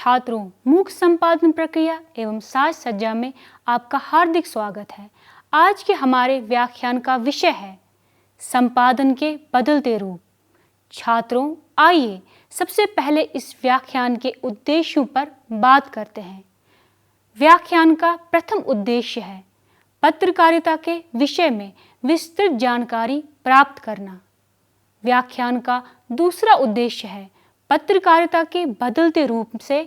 छात्रों, मूक संपादन प्रक्रिया एवं साज सज्जा में आपका हार्दिक स्वागत है। आज के हमारे व्याख्यान का विषय है संपादन के बदलते रूप। छात्रों, आइए सबसे पहले इस व्याख्यान के उद्देश्यों पर बात करते हैं। व्याख्यान का प्रथम उद्देश्य है पत्रकारिता के विषय में विस्तृत जानकारी प्राप्त करना। व्याख्यान का दूसरा उद्देश्य है पत्रकारिता के बदलते रूप से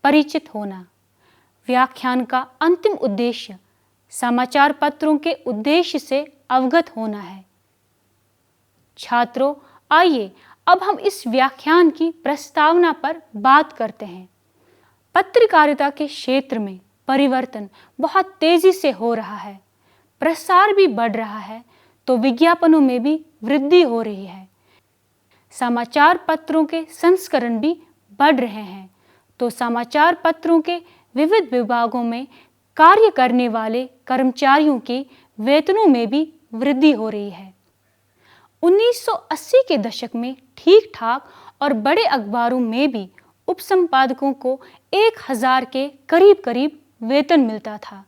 परिचित होना। व्याख्यान का अंतिम उद्देश्य समाचार पत्रों के उद्देश्य से अवगत होना है। छात्रों, आइए अब हम इस व्याख्यान की प्रस्तावना पर बात करते हैं। पत्रकारिता के क्षेत्र में परिवर्तन बहुत तेजी से हो रहा है। प्रसार भी बढ़ रहा है तो विज्ञापनों में भी वृद्धि हो रही है। समाचार पत्रों के संस्करण भी बढ़ रहे हैं तो समाचार पत्रों के विविध विभागों में कार्य करने वाले कर्मचारियों के वेतनों में भी वृद्धि हो रही है। 1980 के दशक में ठीक ठाक और बड़े अखबारों में भी उपसंपादकों को 1000 के करीब करीब वेतन मिलता था।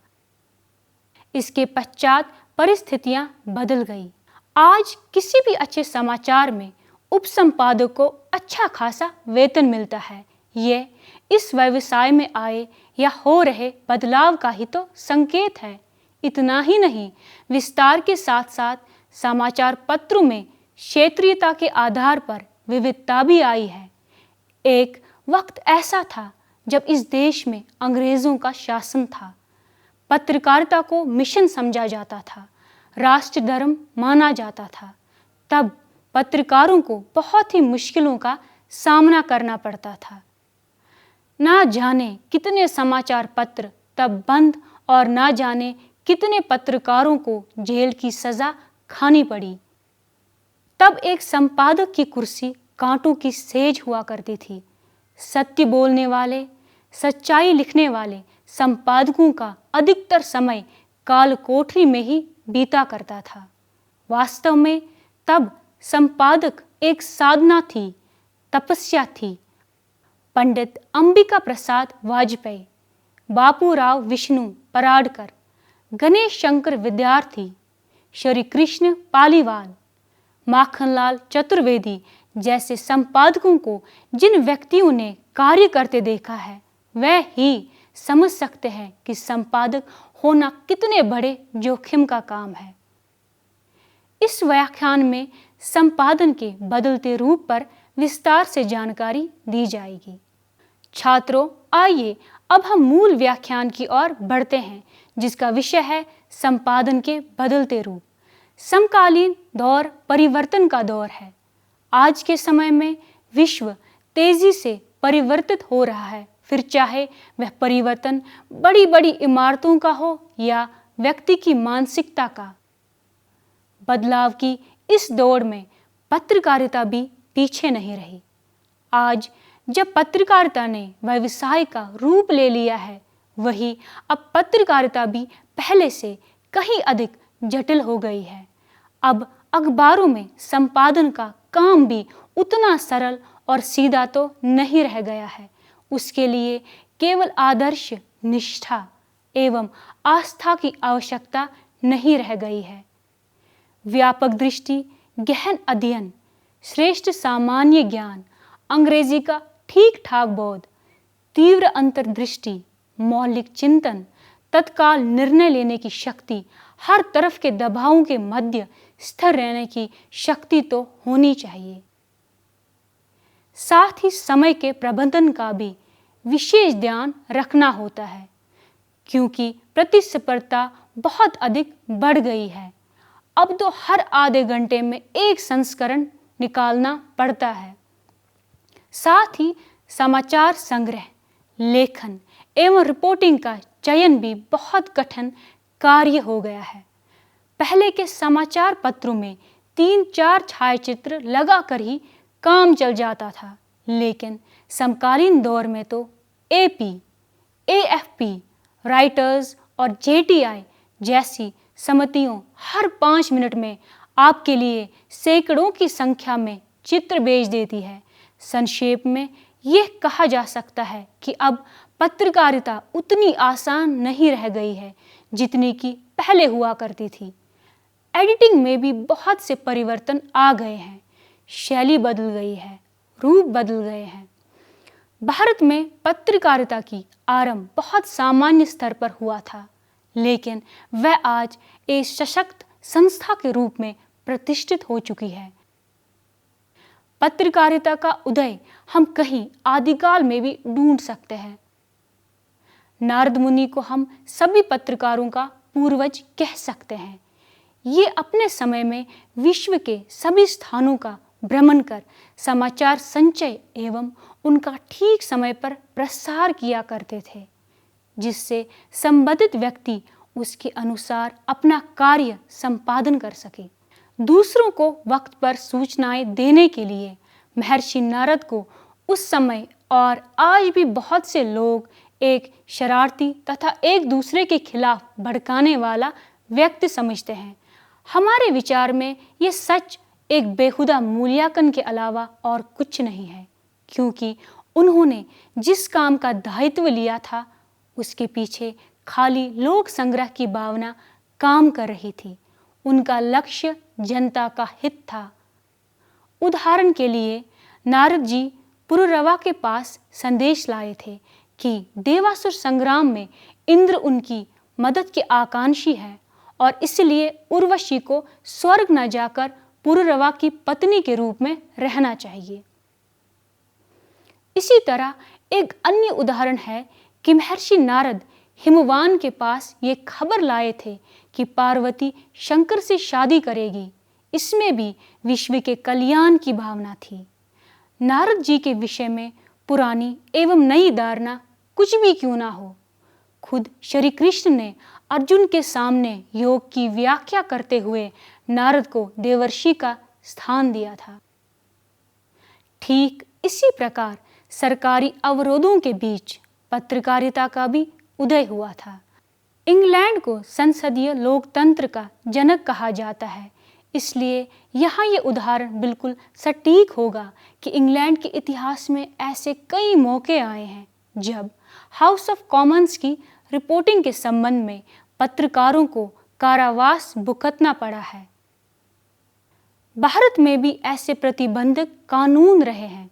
इसके पश्चात परिस्थितियां बदल गई। आज किसी भी अच्छे समाचार में उपसंपादक को अच्छा खासा वेतन मिलता है। ये इस व्यवसाय में आए या हो रहे बदलाव का ही तो संकेत है। इतना ही नहीं, विस्तार के साथ साथ समाचार पत्रों में क्षेत्रीयता के आधार पर विविधता भी आई है। एक वक्त ऐसा था जब इस देश में अंग्रेजों का शासन था। पत्रकारिता को मिशन समझा जाता था, राष्ट्र धर्म माना जाता था। तब पत्रकारों को बहुत ही मुश्किलों का सामना करना पड़ता था। ना जाने कितने समाचार पत्र तब बंद और ना जाने कितने पत्रकारों को जेल की सजा खानी पड़ी। तब एक संपादक की कुर्सी कांटों की सेज हुआ करती थी। सत्य बोलने वाले, सच्चाई लिखने वाले संपादकों का अधिकतर समय काल कोठरी में ही बीता करता था। वास्तव में तब संपादक एक साधना थी, तपस्या थी। पंडित अंबिका प्रसाद वाजपेयी, बापूराव विष्णु पराडकर, गणेश शंकर विद्यार्थी, श्री कृष्ण पालीवाल, माखनलाल चतुर्वेदी जैसे संपादकों को जिन व्यक्तियों ने कार्य करते देखा है, वह ही समझ सकते हैं कि संपादक होना कितने बड़े जोखिम का काम है। इस व्याख्यान में संपादन के बदलते रूप पर विस्तार से जानकारी दी जाएगी। छात्रों, आइए अब हम मूल व्याख्यान की ओर बढ़ते हैं, जिसका विषय है संपादन के बदलते रूप। समकालीन दौर परिवर्तन का दौर है। आज के समय में विश्व तेजी से परिवर्तित हो रहा है, फिर चाहे वह परिवर्तन बड़ी बड़ी इमारतों का हो या व्यक्ति की मानसिकता का। बदलाव की इस दौड़ में पत्रकारिता भी पीछे नहीं रही। आज जब पत्रकारिता ने व्यवसाय का रूप ले लिया है, वही अब पत्रकारिता भी पहले से कहीं अधिक जटिल हो गई है। अब अखबारों में संपादन का काम भी उतना सरल और सीधा तो नहीं रह गया है। उसके लिए केवल आदर्श, निष्ठा एवं आस्था की आवश्यकता नहीं रह गई है। व्यापक दृष्टि, गहन अध्ययन, श्रेष्ठ सामान्य ज्ञान, अंग्रेजी का ठीक ठाक बोध, तीव्र अंतर्दृष्टि, मौलिक चिंतन, तत्काल निर्णय लेने की शक्ति, हर तरफ के दबावों के मध्य स्थिर रहने की शक्ति तो होनी चाहिए। साथ ही समय के प्रबंधन का भी विशेष ध्यान रखना होता है, क्योंकि प्रतिस्पर्धा बहुत अधिक बढ़ गई है। अब तो हर आधे घंटे में एक संस्करण निकालना पड़ता है। साथ ही समाचार संग्रह, लेखन एवं रिपोर्टिंग का चयन भी बहुत कठिन कार्य हो गया है। पहले के समाचार पत्रों में 3-4 छायाचित्र लगाकर ही काम चल जाता था, लेकिन समकालीन दौर में तो एपी, एएफपी, राइटर्स और जेटीआई जैसी समितियों हर 5 मिनट में आपके लिए सैकड़ों की संख्या में चित्र भेज देती है। संक्षेप में यह कहा जा सकता है कि अब पत्रकारिता उतनी आसान नहीं रह गई है जितनी कि पहले हुआ करती थी। एडिटिंग में भी बहुत से परिवर्तन आ गए हैं, शैली बदल गई है, रूप बदल गए हैं। भारत में पत्रकारिता की आरंभ बहुत सामान्य स्तर पर हुआ था, लेकिन वह आज एक सशक्त संस्था के रूप में प्रतिष्ठित हो चुकी है। पत्रकारिता का उदय हम कहीं आदिकाल में भी ढूंढ सकते हैं। नारद मुनि को हम सभी पत्रकारों का पूर्वज कह सकते हैं। ये अपने समय में विश्व के सभी स्थानों का भ्रमण कर समाचार संचय एवं उनका ठीक समय पर प्रसार किया करते थे, जिससे संबंधित व्यक्ति उसके अनुसार अपना कार्य संपादन कर सके। दूसरों को वक्त पर सूचनाएं देने के लिए महर्षि नारद को उस समय और आज भी बहुत से लोग एक शरारती तथा एक दूसरे के खिलाफ भड़काने वाला व्यक्ति समझते हैं। हमारे विचार में ये सच एक बेहुदा मूल्यांकन के अलावा और कुछ नहीं है, क्योंकि उन्होंने जिस काम का दायित्व लिया था उसके पीछे खाली लोक संग्रह की भावना काम कर रही थी। उनका लक्ष्य जनता का हित था। उदाहरण के लिए नारद जी पुरुरवा के पास संदेश लाए थे कि देवासुर संग्राम में इंद्र उनकी मदद के आकांक्षी है और इसलिए उर्वशी को स्वर्ग न जाकर पुरुरवा की पत्नी के रूप में रहना चाहिए। इसी तरह एक अन्य उदाहरण है कि महर्षि नारद हिमवान के पास ये खबर लाए थे कि पार्वती शंकर से शादी करेगी। इसमें भी विश्व के कल्याण की भावना थी। नारद जी के विषय में पुरानी एवं नई धारणा कुछ भी क्यों ना हो, खुद श्री कृष्ण ने अर्जुन के सामने योग की व्याख्या करते हुए नारद को देवर्षि का स्थान दिया था। ठीक इसी प्रकार सरकारी अवरोधों के बीच पत्रकारिता का भी उदय हुआ था। इंग्लैंड को संसदीय लोकतंत्र का जनक कहा जाता है, इसलिए यहाँ ये उदाहरण बिल्कुल सटीक होगा कि इंग्लैंड के इतिहास में ऐसे कई मौके आए हैं जब हाउस ऑफ कॉमन्स की रिपोर्टिंग के संबंध में पत्रकारों को कारावास भुगतना पड़ा है। भारत में भी ऐसे प्रतिबंधक कानून रहे हैं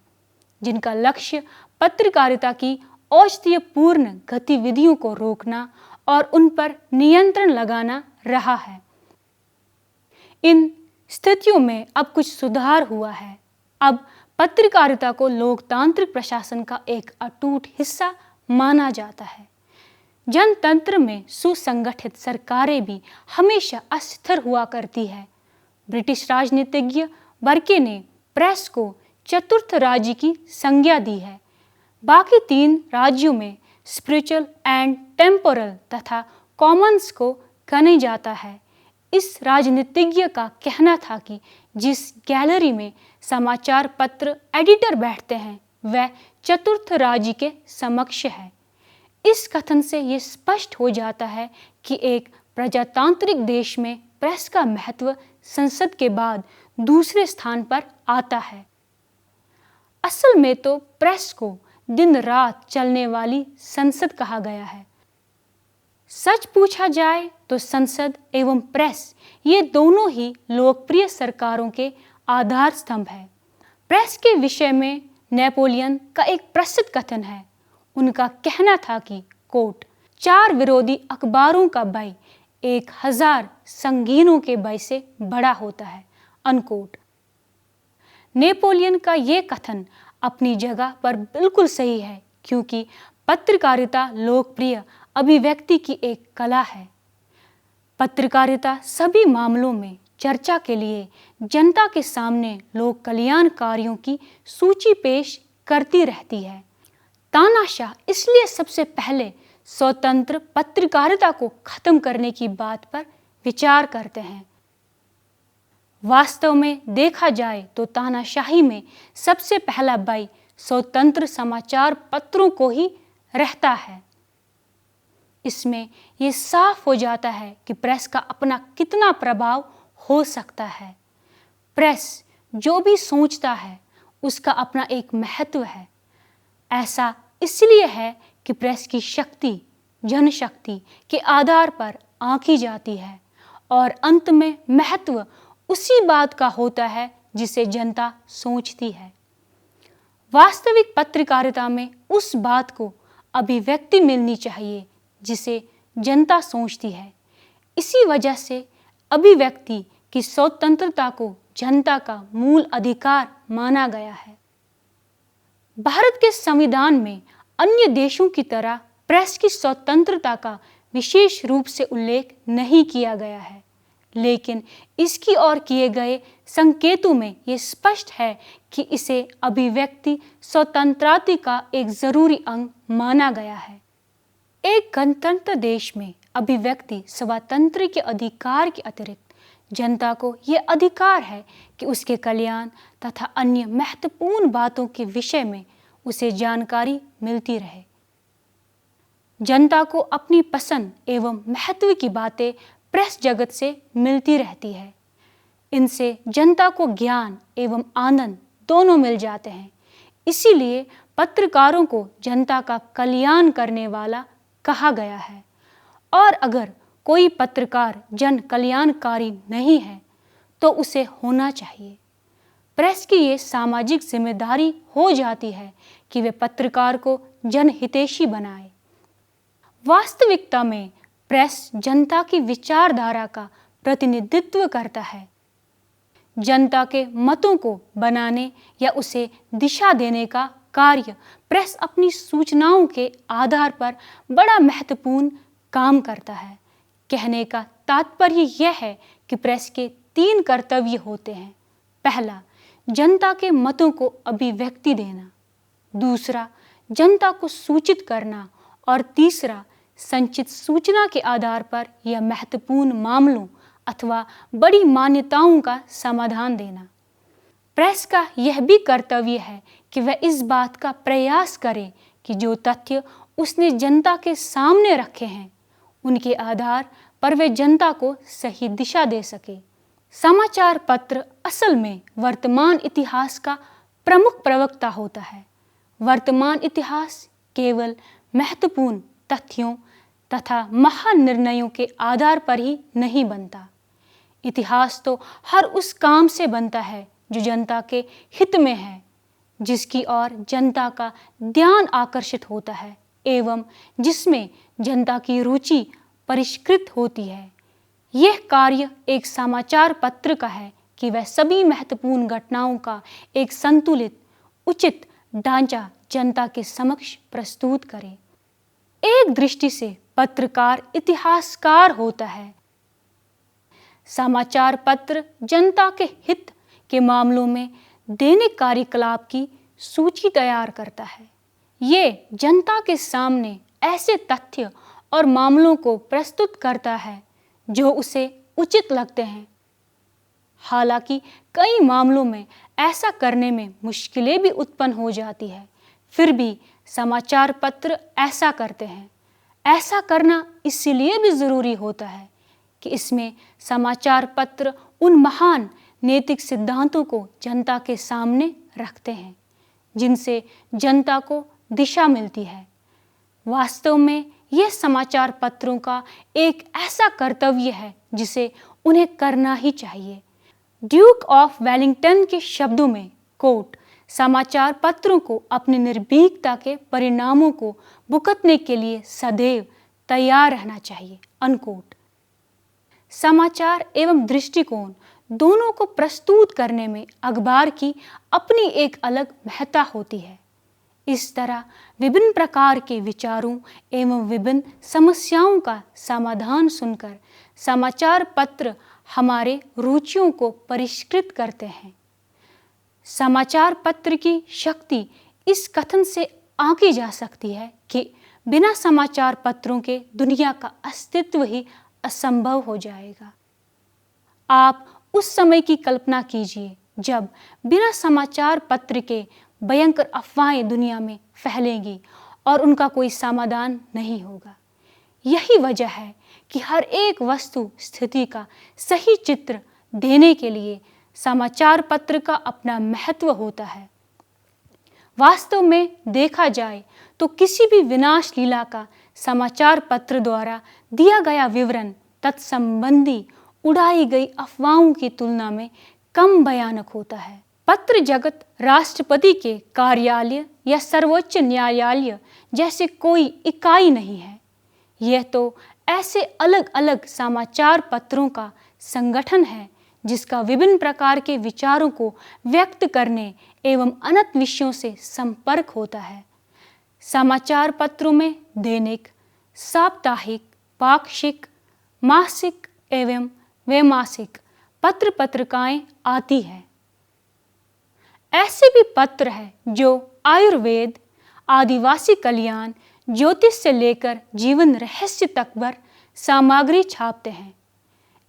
जिनका लक्ष्य पत्रकारिता की औचित्यपूर्ण गतिविधियों को रोकना और उन पर नियंत्रण लगाना रहा है। इन स्थितियों में अब कुछ सुधार हुआ है। अब पत्रकारिता को लोकतांत्रिक प्रशासन का एक अटूट हिस्सा माना जाता है। जनतंत्र में सुसंगठित सरकारें भी हमेशा अस्थिर हुआ करती है। ब्रिटिश राजनीतिज्ञ बर्के ने प्रेस को चतुर्थ राज्य की संज्ञा दी है। बाकी तीन राज्यों में स्पिरिचुअल एंड टेम्पोरल तथा कॉमन्स को कहा जाता है। इस राजनीतिज्ञ का कहना था कि जिस गैलरी में समाचार पत्र एडिटर बैठते हैं वह चतुर्थ राज्य के समक्ष है। इस कथन से ये स्पष्ट हो जाता है कि एक प्रजातांत्रिक देश में प्रेस का महत्व संसद के बाद दूसरे स्थान पर आता है। असल में तो प्रेस को दिन रात चलने वाली संसद कहा गया है। सच पूछा जाए तो संसद एवं प्रेस ये दोनों ही लोकप्रिय सरकारों के आधार स्तंभ है। प्रेस के विषय में नेपोलियन का एक प्रसिद्ध कथन है। उनका कहना था कि कोट 4 विरोधी अखबारों का भय 1000 संगीनों के भय से बड़ा होता है, अनकोट। नेपोलियन का ये कथन अपनी जगह पर बिल्कुल सही है, क्योंकि पत्रकारिता लोकप्रिय अभिव्यक्ति की एक कला है। पत्रकारिता सभी मामलों में चर्चा के लिए जनता के सामने लोक कल्याण कार्यों की सूची पेश करती रहती है। तानाशाह इसलिए सबसे पहले स्वतंत्र पत्रकारिता को खत्म करने की बात पर विचार करते हैं। वास्तव में देखा जाए तो तानाशाही में सबसे पहला भय स्वतंत्र समाचार पत्रों को ही रहता है। इसमें यह साफ हो जाता है कि प्रेस का अपना कितना प्रभाव हो सकता है। प्रेस जो भी सोचता है उसका अपना एक महत्व है। ऐसा इसलिए है कि प्रेस की शक्ति जनशक्ति के आधार पर आंकी जाती है और अंत में महत्व उसी बात का होता है जिसे जनता सोचती है। वास्तविक पत्रकारिता में उस बात को अभिव्यक्ति मिलनी चाहिए जिसे जनता सोचती है। इसी वजह से अभिव्यक्ति की स्वतंत्रता को जनता का मूल अधिकार माना गया है। भारत के संविधान में अन्य देशों की तरह प्रेस की स्वतंत्रता का विशेष रूप से उल्लेख नहीं किया गया है, लेकिन इसकी ओर किए गए संकेतों में ये स्पष्ट है कि इसे अभिव्यक्ति स्वतंत्रता का एक जरूरी अंग माना गया है। एक गणतंत्र देश में अभिव्यक्ति स्वातंत्र्य के अधिकार के अतिरिक्त जनता को यह अधिकार है कि उसके कल्याण तथा अन्य महत्वपूर्ण बातों के विषय में उसे जानकारी मिलती रहे। जनता को अपनी पसंद एवं महत्व की बातें प्रेस जगत से मिलती रहती है। इनसे जनता को ज्ञान एवं आनंद दोनों मिल जाते हैं। इसीलिए पत्रकारों को जनता का कल्याण करने वाला कहा गया है। और अगर कोई पत्रकार जन कल्याणकारी नहीं है तो उसे होना चाहिए। प्रेस की ये सामाजिक जिम्मेदारी हो जाती है कि वे पत्रकार को जनहितैषी बनाए। वास्तविकता में प्रेस जनता की विचारधारा का प्रतिनिधित्व करता है। जनता के मतों को बनाने या उसे दिशा देने का कार्य प्रेस अपनी सूचनाओं के आधार पर बड़ा महत्वपूर्ण काम करता है। कहने का तात्पर्य यह है कि प्रेस के 3 कर्तव्य होते हैं। पहला, जनता के मतों को अभिव्यक्ति देना। दूसरा, जनता को सूचित करना। और तीसरा, संचित सूचना के आधार पर यह महत्वपूर्ण मामलों अथवा बड़ी मान्यताओं का समाधान देना। प्रेस का यह भी कर्तव्य है कि वह इस बात का प्रयास करे कि जो तथ्य उसने जनता के सामने रखे हैं उनके आधार पर वे जनता को सही दिशा दे सके। समाचार पत्र असल में वर्तमान इतिहास का प्रमुख प्रवक्ता होता है। वर्तमान इतिहास केवल महत्वपूर्ण तथ्यों तथा महान निर्णयों के आधार पर ही नहीं बनता। इतिहास तो हर उस काम से बनता है जो जनता के हित में है, जिसकी ओर जनता का ध्यान आकर्षित होता है एवं जिसमें जनता की रुचि परिष्कृत होती है। यह कार्य एक समाचार पत्र का है कि वह सभी महत्वपूर्ण घटनाओं का एक संतुलित उचित ढांचा जनता के समक्ष प्रस्तुत करे। एक दृष्टि से पत्रकार इतिहासकार होता है। समाचार पत्र जनता के हित के मामलों में दैनिक कार्यकलाप की सूची तैयार करता है। ये जनता के सामने ऐसे तथ्य और मामलों को प्रस्तुत करता है जो उसे उचित लगते हैं। हालांकि कई मामलों में ऐसा करने में मुश्किलें भी उत्पन्न हो जाती है, फिर भी समाचार पत्र ऐसा करते हैं। ऐसा करना इसलिए भी ज़रूरी होता है कि इसमें समाचार पत्र उन महान नैतिक सिद्धांतों को जनता के सामने रखते हैं जिनसे जनता को दिशा मिलती है। वास्तव में यह समाचार पत्रों का एक ऐसा कर्तव्य है जिसे उन्हें करना ही चाहिए। ड्यूक ऑफ वेलिंगटन के शब्दों में कोट, समाचार पत्रों को अपनी निर्भीकता के परिणामों को भुगतने के लिए सदैव तैयार रहना चाहिए, अनकोट। समाचार एवं दृष्टिकोण दोनों को प्रस्तुत करने में अखबार की अपनी एक अलग महत्ता होती है। इस तरह विभिन्न प्रकार के विचारों एवं विभिन्न समस्याओं का समाधान सुनकर समाचार पत्र हमारे रुचियों को परिष्कृत करते हैं। समाचार पत्र की शक्ति इस कथन से आंकी जा सकती है कि बिना समाचार पत्रों के दुनिया का अस्तित्व ही असंभव हो जाएगा। आप उस समय की कल्पना कीजिए जब बिना समाचार पत्र के भयंकर अफवाहें दुनिया में फैलेंगी और उनका कोई समाधान नहीं होगा। यही वजह है कि हर एक वस्तु स्थिति का सही चित्र देने के लिए समाचार पत्र का अपना महत्व होता है। वास्तव में देखा जाए तो किसी भी विनाश लीला का समाचार पत्र द्वारा दिया गया विवरण तत्संबंधी उड़ाई गई अफवाहों की तुलना में कम भयानक होता है। पत्र जगत राष्ट्रपति के कार्यालय या सर्वोच्च न्यायालय जैसे कोई इकाई नहीं है। यह तो ऐसे अलग अलग समाचार पत्रों का संगठन है जिसका विभिन्न प्रकार के विचारों को व्यक्त करने एवं अनंत विषयों से संपर्क होता है। समाचार पत्रों में दैनिक, साप्ताहिक, पाक्षिक, मासिक एवं वैमासिक पत्र पत्रिकाएं आती है। ऐसे भी पत्र हैं जो आयुर्वेद, आदिवासी कल्याण, ज्योतिष से लेकर जीवन रहस्य तक पर सामग्री छापते हैं।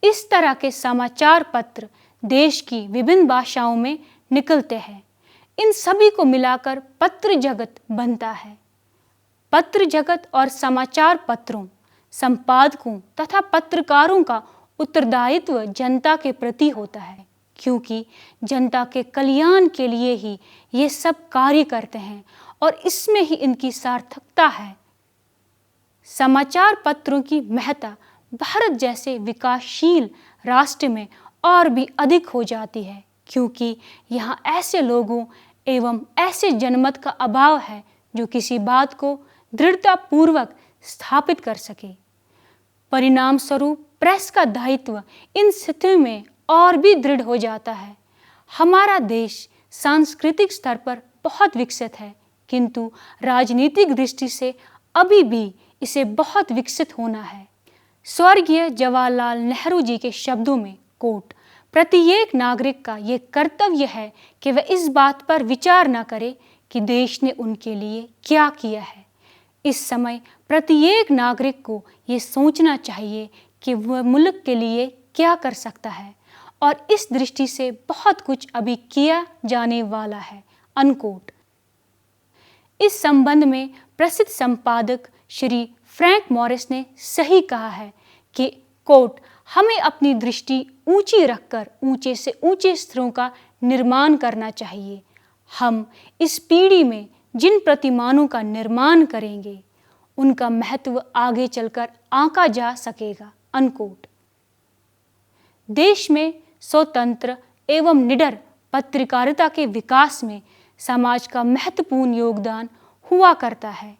इस तरह के समाचार पत्र देश की विभिन्न भाषाओं में निकलते हैं। इन सभी को मिलाकर पत्र जगत बनता है। पत्र जगत और समाचार पत्रों, संपादकों तथा पत्रकारों का उत्तरदायित्व जनता के प्रति होता है, क्योंकि जनता के कल्याण के लिए ही ये सब कार्य करते हैं और इसमें ही इनकी सार्थकता है। समाचार पत्रों की महत्ता भारत जैसे विकासशील राष्ट्र में और भी अधिक हो जाती है, क्योंकि यहाँ ऐसे लोगों एवं ऐसे जनमत का अभाव है जो किसी बात को दृढ़तापूर्वक स्थापित कर सके। परिणाम स्वरूप प्रेस का दायित्व इन स्थितियों में और भी दृढ़ हो जाता है। हमारा देश सांस्कृतिक स्तर पर बहुत विकसित है, किंतु राजनीतिक दृष्टि से अभी भी इसे बहुत विकसित होना है। स्वर्गीय जवाहरलाल नेहरू जी के शब्दों में कोट, प्रत्येक नागरिक का ये कर्तव्य है कि वह इस बात पर विचार न करे कि देश ने उनके लिए क्या किया है। इस समय प्रत्येक नागरिक को ये सोचना चाहिए कि वह मुल्क के लिए क्या कर सकता है, और इस दृष्टि से बहुत कुछ अभी किया जाने वाला है। अनकोट। इस संबंध में प्रसिद्ध संपादक श्री फ्रैंक मॉरिस ने सही कहा है कि कोट, हमें अपनी दृष्टि ऊंची रखकर ऊंचे से ऊंचे स्तरों का निर्माण करना चाहिए। हम इस पीढ़ी में जिन प्रतिमानों का निर्माण करेंगे उनका महत्व आगे चलकर आंका जा सकेगा। अनकोट। देश में स्वतंत्र एवं निडर पत्रकारिता के विकास में समाज का महत्वपूर्ण योगदान हुआ करता है।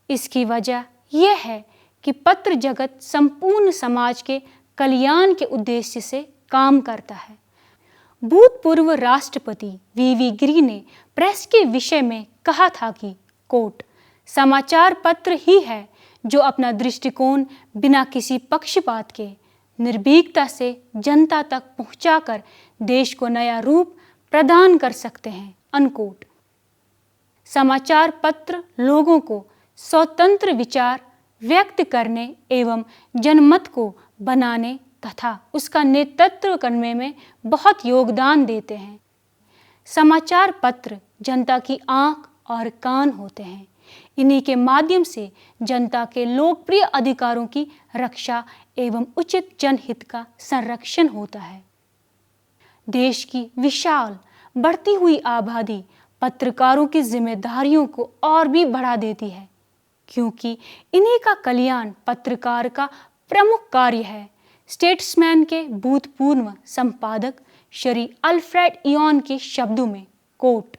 इसकी वजह यह है कि पत्र जगत संपूर्ण समाज के कल्याण के उद्देश्य से काम करता है। भूतपूर्व राष्ट्रपति वी गिरी ने प्रेस के विषय में कहा था कि कोट, समाचार पत्र ही है जो अपना दृष्टिकोण बिना किसी पक्षपात के निर्भीकता से जनता तक पहुंचाकर देश को नया रूप प्रदान कर सकते हैं। अनकोट। समाचार पत्र लोगों को स्वतंत्र विचार व्यक्त करने एवं जनमत को बनाने तथा उसका नेतृत्व करने में बहुत योगदान देते हैं। समाचार पत्र जनता की आंख और कान होते हैं। इन्हीं के माध्यम से जनता के लोकप्रिय अधिकारों की रक्षा एवं उचित जनहित का संरक्षण होता है। देश की विशाल बढ़ती हुई आबादी पत्रकारों की जिम्मेदारियों को और भी बढ़ा देती है, क्योंकि इन्हीं का कल्याण पत्रकार का प्रमुख कार्य है। स्टेट्समैन के भूतपूर्व संपादक श्री अल्फ्रेड इयॉन के शब्दों में कोट,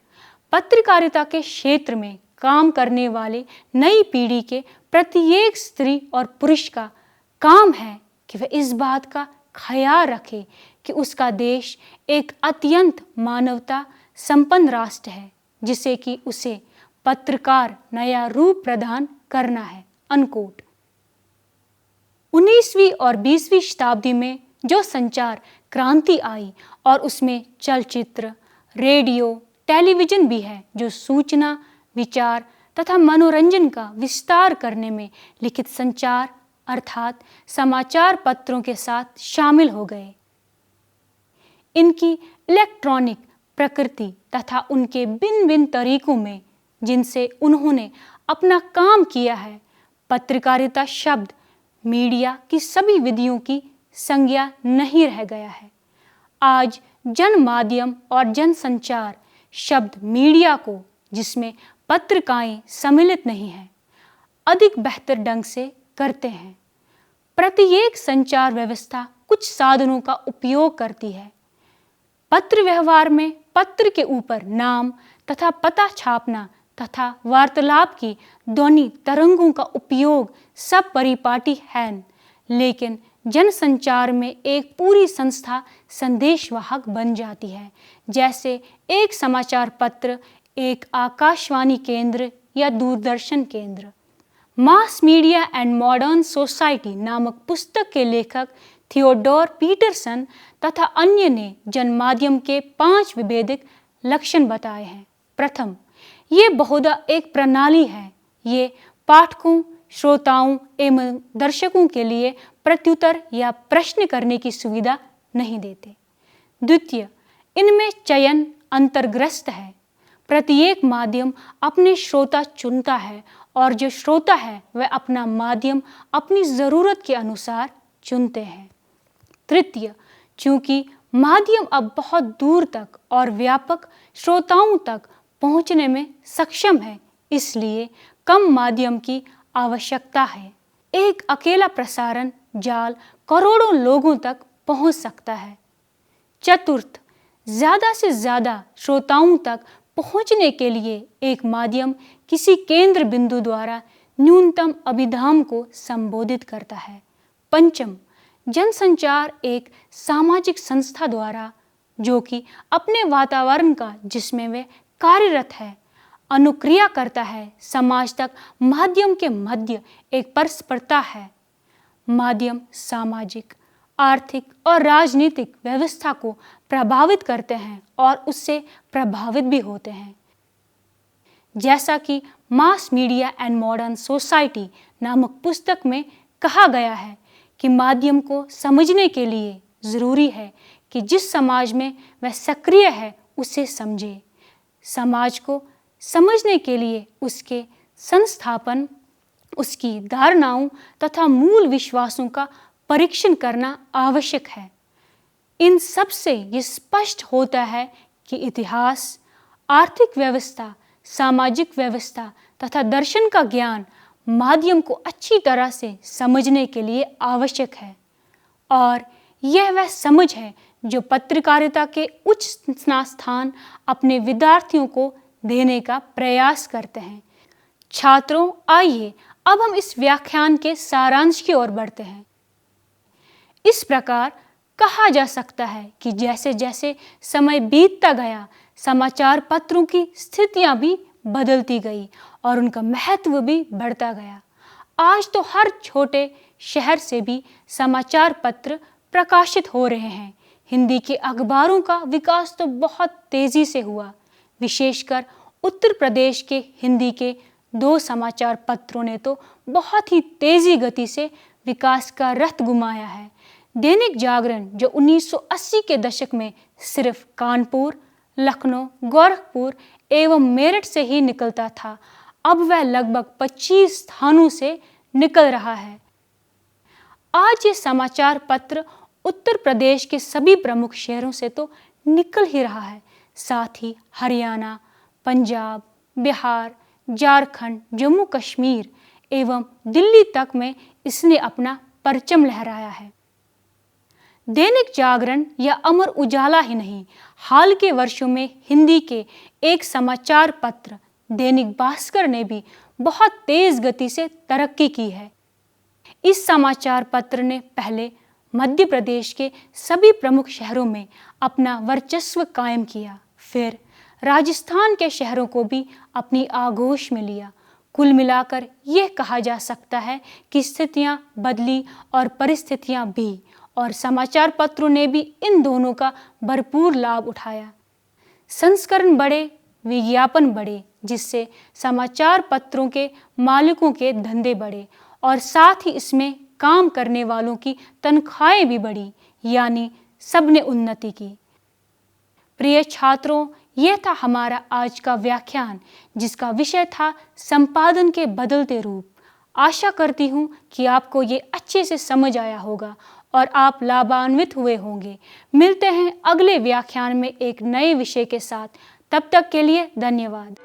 पत्रकारिता के क्षेत्र में काम करने वाले नई पीढ़ी के प्रत्येक स्त्री और पुरुष का काम है कि वह इस बात का ख्याल रखे कि उसका देश एक अत्यंत मानवता संपन्न राष्ट्र है, जिसे कि उसे पत्रकार नया रूप प्रदान करना है। अनकोट। 19वीं और 20वीं शताब्दी में जो संचार क्रांति आई और उसमें चलचित्र, रेडियो, टेलीविज़न भी है, जो सूचना, विचार तथा मनोरंजन का विस्तार करने में लिखित संचार अर्थात समाचार पत्रों के साथ शामिल हो गए। इनकी इलेक्ट्रॉनिक प्रकृति तथा उनके भिन्न भिन्न तरीकों में जिनसे उन्होंने अपना काम किया है, पत्रकारिता शब्द मीडिया की सभी विधियों की संज्ञा नहीं रह गया है। आज जन माध्यम और जन संचार शब्द मीडिया को जिसमें पत्रिकाएं सम्मिलित नहीं हैं, अधिक बेहतर ढंग से करते हैं। प्रत्येक संचार व्यवस्था कुछ साधनों का उपयोग करती है। पत्र व्यवहार में पत्र के ऊपर नाम तथा पता छापना तथा वार्तालाप की ध्वनि तरंगों का उपयोग सब परिपाटी है, लेकिन जनसंचार में एक पूरी संस्था संदेशवाहक बन जाती है, जैसे एक समाचार पत्र, एक आकाशवाणी केंद्र या दूरदर्शन केंद्र। Mass media and modern society नामक पुस्तक के लेखक थियोडोर पीटरसन तथा अन्य ने जनमाध्यम के 5 विभेदिक लक्षण बताए हैं। प्रथम, ये बहुधा एक प्रणाली है। ये पाठकों, श्रोताओं एवं दर्शकों के लिए प्रत्युत्तर या प्रश्न करने की सुविधा नहीं देते। द्वितीय, इनमें चयन अंतर्ग्रस्त है। प्रत्येक माध्यम अपने श्रोता चुनता है और जो श्रोता है वह अपना माध्यम अपनी ज़रूरत के अनुसार चुनते हैं। तृतीय, चूँकि माध्यम अब बहुत दूर तक और व्यापक श्रोताओं तक पहुँचने में सक्षम है, इसलिए कम माध्यम की आवश्यकता है। एक अकेला प्रसारण जाल करोड़ों लोगों तक पहुँच सकता है। चतुर्थ, ज़्यादा से ज़्यादा श्रोताओं तक पहुँचने के लिए एक माध्यम किसी केंद्र बिंदु द्वारा न्यूनतम अभिधाम को संबोधित करता है। पंचम, जनसंचार एक सामाजिक संस्था द्वारा, जो कि अपने वातावरण का जिसमें वे कार्यरत है, अनुक्रिया करता है। समाज तक माध्यम के मध्य एक परस्परता है। माध्यम सामाजिक, आर्थिक और राजनीतिक व्यवस्था को प्रभावित करते हैं और उससे प्रभावित भी होते हैं। जैसा कि mass media and modern society नामक पुस्तक में कहा गया है कि माध्यम को समझने के लिए ज़रूरी है कि जिस समाज में वह सक्रिय है उसे समझे। समाज को समझने के लिए उसके संस्थापन, उसकी धारणाओं तथा मूल विश्वासों का परीक्षण करना आवश्यक है। इन सब से ये स्पष्ट होता है कि इतिहास, आर्थिक व्यवस्था, सामाजिक व्यवस्था तथा दर्शन का ज्ञान माध्यम को अच्छी तरह से समझने के लिए आवश्यक है, और यह वह समझ है जो पत्रकारिता के उच्च स्थान अपने विद्यार्थियों को देने का प्रयास करते हैं। छात्रों, आइए अब हम इस व्याख्यान के सारांश की ओर बढ़ते हैं। इस प्रकार कहा जा सकता है कि जैसे जैसे समय बीतता गया, समाचार पत्रों की स्थितियां भी बदलती गई और उनका महत्व भी बढ़ता गया। आज तो हर छोटे शहर से भी समाचार पत्र प्रकाशित हो रहे हैं। हिंदी के अखबारों का विकास तो बहुत तेज़ी से हुआ। विशेषकर उत्तर प्रदेश के हिंदी के 2 समाचार पत्रों ने तो बहुत ही तेज़ी गति से विकास का रथ घुमाया है। दैनिक जागरण, जो 1980 के दशक में सिर्फ कानपुर, लखनऊ, गोरखपुर एवं मेरठ से ही निकलता था, अब वह लगभग 25 स्थानों से निकल रहा है। आज ये समाचार पत्र उत्तर प्रदेश के सभी प्रमुख शहरों से तो निकल ही रहा है, साथ ही हरियाणा, पंजाब, बिहार, झारखंड, जम्मू कश्मीर एवं दिल्ली तक में इसने अपना परचम लहराया है। दैनिक जागरण या अमर उजाला ही नहीं, हाल के वर्षों में हिंदी के एक समाचार पत्र दैनिक भास्कर ने भी बहुत तेज गति से तरक्की की है। इस समाचार पत्र ने पहले मध्य प्रदेश के सभी प्रमुख शहरों में अपना वर्चस्व कायम किया, फिर राजस्थान के शहरों को भी अपनी आगोश में लिया। कुल मिलाकर यह कहा जा सकता है कि स्थितियां बदली और परिस्थितियां भी, और समाचार पत्रों ने भी इन दोनों का भरपूर लाभ उठाया। संस्करण बढ़े, विज्ञापन बढ़े, जिससे समाचार पत्रों के मालिकों के धंधे बढ़े और साथ ही इसमें काम करने वालों की तनख्वाहें भी बढ़ी, यानी सबने उन्नति की। प्रिय छात्रों, यह था हमारा आज का व्याख्यान, जिसका विषय था संपादन के बदलते रूप। आशा करती हूँ कि आपको ये अच्छे से समझ आया होगा और आप लाभान्वित हुए होंगे। मिलते हैं अगले व्याख्यान में एक नए विषय के साथ। तब तक के लिए धन्यवाद।